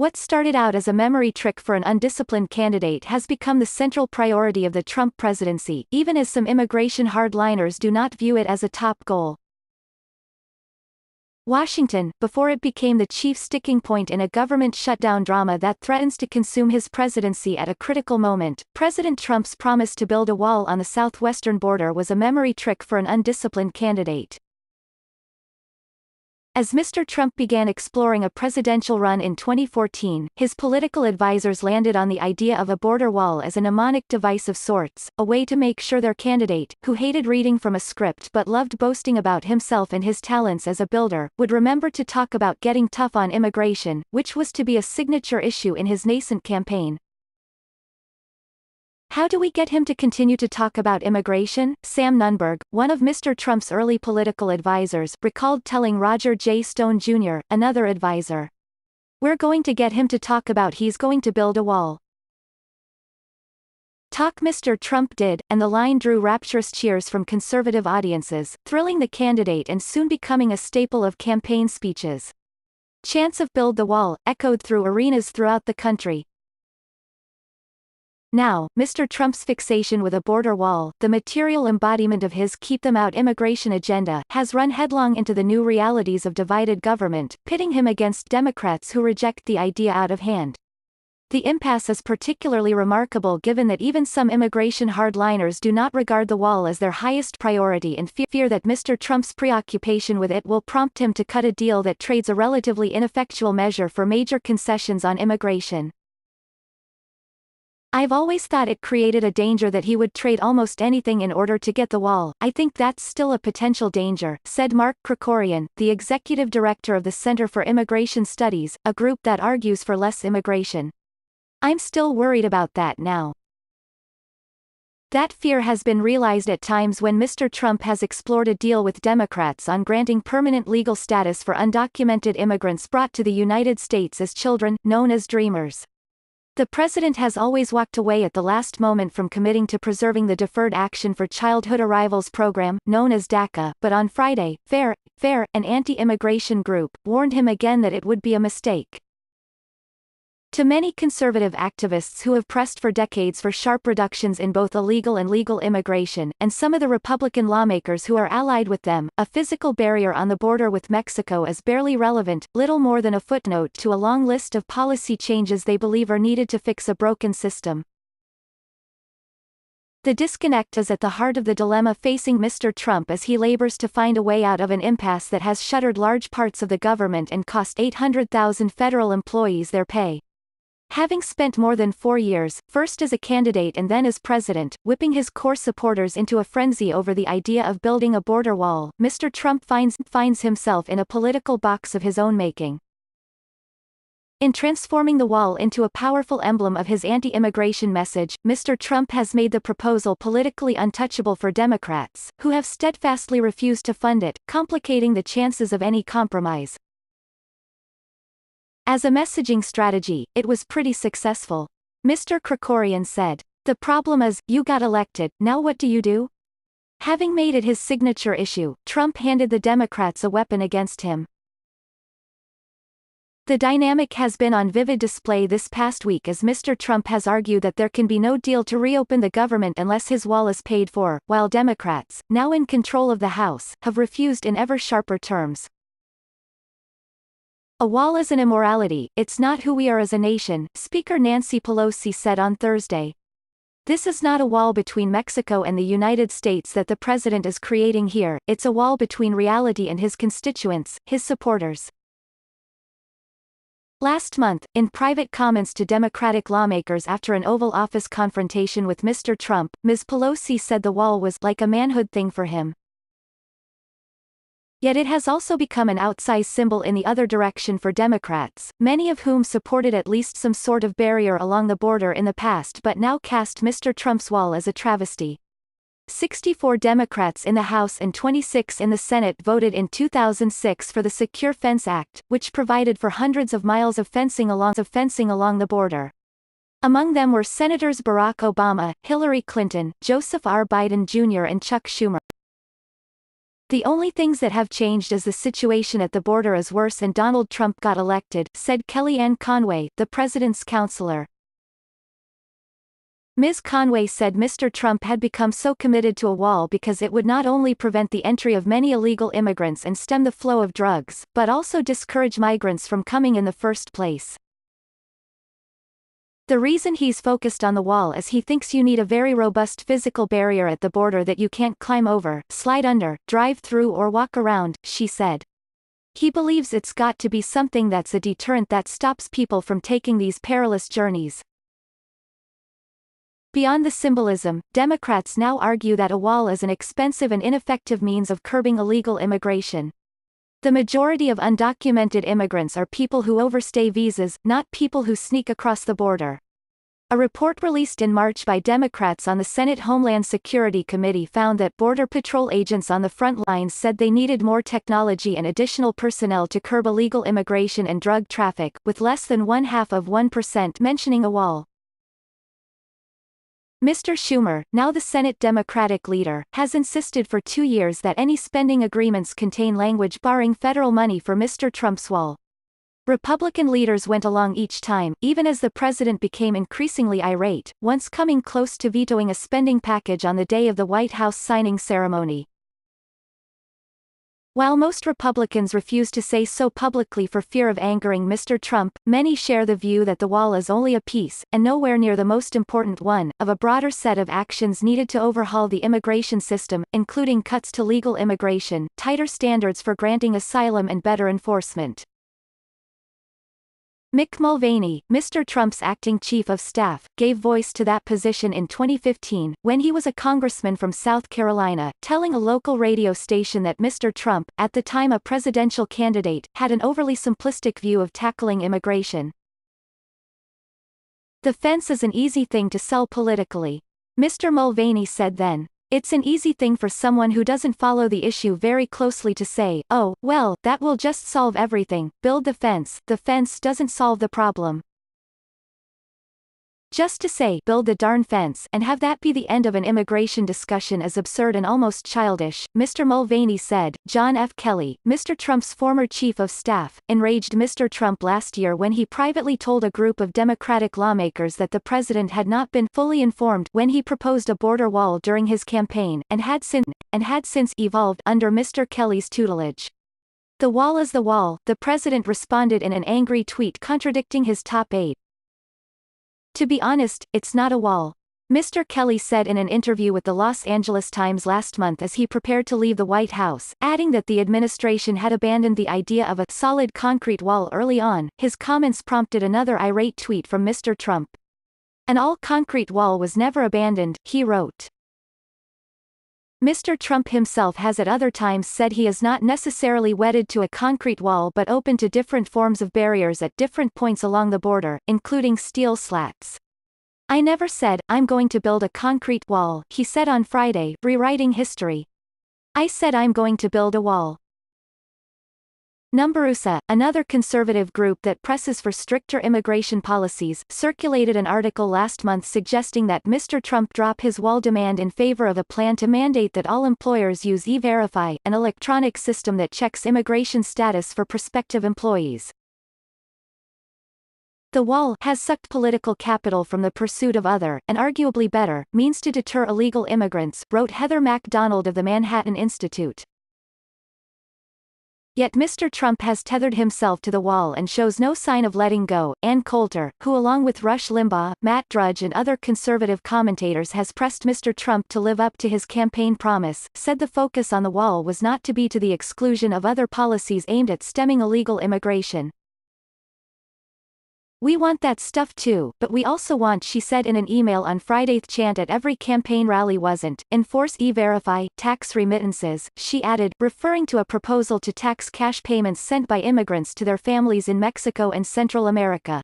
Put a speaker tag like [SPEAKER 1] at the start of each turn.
[SPEAKER 1] What started out as a memory trick for an undisciplined candidate has become the central priority of the Trump presidency, even as some immigration hardliners do not view it as a top goal. Washington, before it became the chief sticking point in a government shutdown drama that threatens to consume his presidency at a critical moment, President Trump's promise to build a wall on the southwestern border was a memory trick for an undisciplined candidate. As Mr. Trump began exploring a presidential run in 2014, his political advisors landed on the idea of a border wall as a mnemonic device of sorts, a way to make sure their candidate, who hated reading from a script but loved boasting about himself and his talents as a builder, would remember to talk about getting tough on immigration, which was to be a signature issue in his nascent campaign. How do we get him to continue to talk about immigration? Sam Nunberg, one of Mr. Trump's early political advisors, recalled telling Roger J. Stone Jr., another advisor, "We're going to get him to talk about he's going to build a wall." Talk Mr. Trump did, and the line drew rapturous cheers from conservative audiences, thrilling the candidate and soon becoming a staple of campaign speeches. Chants of "Build the Wall" echoed through arenas throughout the country. Now, Mr. Trump's fixation with a border wall, the material embodiment of his keep them out immigration agenda, has run headlong into the new realities of divided government, pitting him against Democrats who reject the idea out of hand. The impasse is particularly remarkable given that even some immigration hardliners do not regard the wall as their highest priority and fear that Mr. Trump's preoccupation with it will prompt him to cut a deal that trades a relatively ineffectual measure for major concessions on immigration. "I've always thought it created a danger that he would trade almost anything in order to get the wall. I think that's still a potential danger," said Mark Krikorian, the executive director of the Center for Immigration Studies, a group that argues for less immigration. "I'm still worried about that now." That fear has been realized at times when Mr. Trump has explored a deal with Democrats on granting permanent legal status for undocumented immigrants brought to the United States as children, known as Dreamers. The president has always walked away at the last moment from committing to preserving the Deferred Action for Childhood Arrivals program, known as DACA, but on Friday, FAIR, an anti-immigration group, warned him again that it would be a mistake. To many conservative activists who have pressed for decades for sharp reductions in both illegal and legal immigration, and some of the Republican lawmakers who are allied with them, a physical barrier on the border with Mexico is barely relevant, little more than a footnote to a long list of policy changes they believe are needed to fix a broken system. The disconnect is at the heart of the dilemma facing Mr. Trump as he labors to find a way out of an impasse that has shuttered large parts of the government and cost 800,000 federal employees their pay. Having spent more than 4 years, first as a candidate and then as president, whipping his core supporters into a frenzy over the idea of building a border wall, Mr. Trump finds himself in a political box of his own making. In transforming the wall into a powerful emblem of his anti-immigration message, Mr. Trump has made the proposal politically untouchable for Democrats, who have steadfastly refused to fund it, complicating the chances of any compromise. As a messaging strategy, it was pretty successful. Mr. Krikorian said, "The problem is, you got elected, now what do you do?" Having made it his signature issue, Trump handed the Democrats a weapon against him. The dynamic has been on vivid display this past week as Mr. Trump has argued that there can be no deal to reopen the government unless his wall is paid for, while Democrats, now in control of the House, have refused in ever sharper terms. "A wall is an immorality, it's not who we are as a nation," Speaker Nancy Pelosi said on Thursday. "This is not a wall between Mexico and the United States that the president is creating here, it's a wall between reality and his constituents, his supporters." Last month, in private comments to Democratic lawmakers after an Oval Office confrontation with Mr. Trump, Ms. Pelosi said the wall was like a manhood thing for him. Yet it has also become an outsized symbol in the other direction for Democrats, many of whom supported at least some sort of barrier along the border in the past but now cast Mr. Trump's wall as a travesty. 64 Democrats in the House and 26 in the Senate voted in 2006 for the Secure Fence Act, which provided for hundreds of miles of fencing along the border. Among them were Senators Barack Obama, Hillary Clinton, Joseph R. Biden Jr. and Chuck Schumer. The only things that have changed is the situation at the border is worse and Donald Trump got elected, said Kellyanne Conway, the president's counselor. Ms. Conway said Mr. Trump had become so committed to a wall because it would not only prevent the entry of many illegal immigrants and stem the flow of drugs, but also discourage migrants from coming in the first place. The reason he's focused on the wall is he thinks you need a very robust physical barrier at the border that you can't climb over, slide under, drive through or walk around, she said. He believes it's got to be something that's a deterrent that stops people from taking these perilous journeys. Beyond the symbolism, Democrats now argue that a wall is an expensive and ineffective means of curbing illegal immigration. The majority of undocumented immigrants are people who overstay visas, not people who sneak across the border. A report released in March by Democrats on the Senate Homeland Security Committee found that Border Patrol agents on the front lines said they needed more technology and additional personnel to curb illegal immigration and drug traffic, with less than 0.5% mentioning a wall. Mr. Schumer, now the Senate Democratic leader, has insisted for 2 years that any spending agreements contain language barring federal money for Mr. Trump's wall. Republican leaders went along each time, even as the president became increasingly irate, once coming close to vetoing a spending package on the day of the White House signing ceremony. While most Republicans refuse to say so publicly for fear of angering Mr. Trump, many share the view that the wall is only a piece, and nowhere near the most important one, of a broader set of actions needed to overhaul the immigration system, including cuts to legal immigration, tighter standards for granting asylum and better enforcement. Mick Mulvaney, Mr. Trump's acting chief of staff, gave voice to that position in 2015, when he was a congressman from South Carolina, telling a local radio station that Mr. Trump, at the time a presidential candidate, had an overly simplistic view of tackling immigration. The fence is an easy thing to sell politically. Mr. Mulvaney said then. It's an easy thing for someone who doesn't follow the issue very closely to say, oh, well, that will just solve everything, build the fence doesn't solve the problem. Just to say, build the darn fence, and have that be the end of an immigration discussion is absurd and almost childish, Mr. Mulvaney said. John F. Kelly, Mr. Trump's former chief of staff, enraged Mr. Trump last year when he privately told a group of Democratic lawmakers that the president had not been fully informed when he proposed a border wall during his campaign, and had since evolved under Mr. Kelly's tutelage. The wall is the wall, the president responded in an angry tweet contradicting his top aide. To be honest, it's not a wall. Mr. Kelly said in an interview with the Los Angeles Times last month as he prepared to leave the White House, adding that the administration had abandoned the idea of a solid concrete wall early on. His comments prompted another irate tweet from Mr. Trump. An all-concrete wall was never abandoned, he wrote. Mr. Trump himself has at other times said he is not necessarily wedded to a concrete wall but open to different forms of barriers at different points along the border, including steel slats. I never said, I'm going to build a concrete wall, he said on Friday, rewriting history. I said I'm going to build a wall. Numberusa, another conservative group that presses for stricter immigration policies, circulated an article last month suggesting that Mr. Trump drop his wall demand in favor of a plan to mandate that all employers use E-Verify, an electronic system that checks immigration status for prospective employees. The wall has sucked political capital from the pursuit of other, and arguably better, means to deter illegal immigrants, wrote Heather MacDonald of the Manhattan Institute. Yet Mr. Trump has tethered himself to the wall and shows no sign of letting go. Ann Coulter, who along with Rush Limbaugh, Matt Drudge and other conservative commentators has pressed Mr. Trump to live up to his campaign promise, said the focus on the wall was not to be to the exclusion of other policies aimed at stemming illegal immigration. We want that stuff too, but we also want, she said in an email on Friday, chant at every campaign rally wasn't, enforce E-Verify, tax remittances, she added, referring to a proposal to tax cash payments sent by immigrants to their families in Mexico and Central America.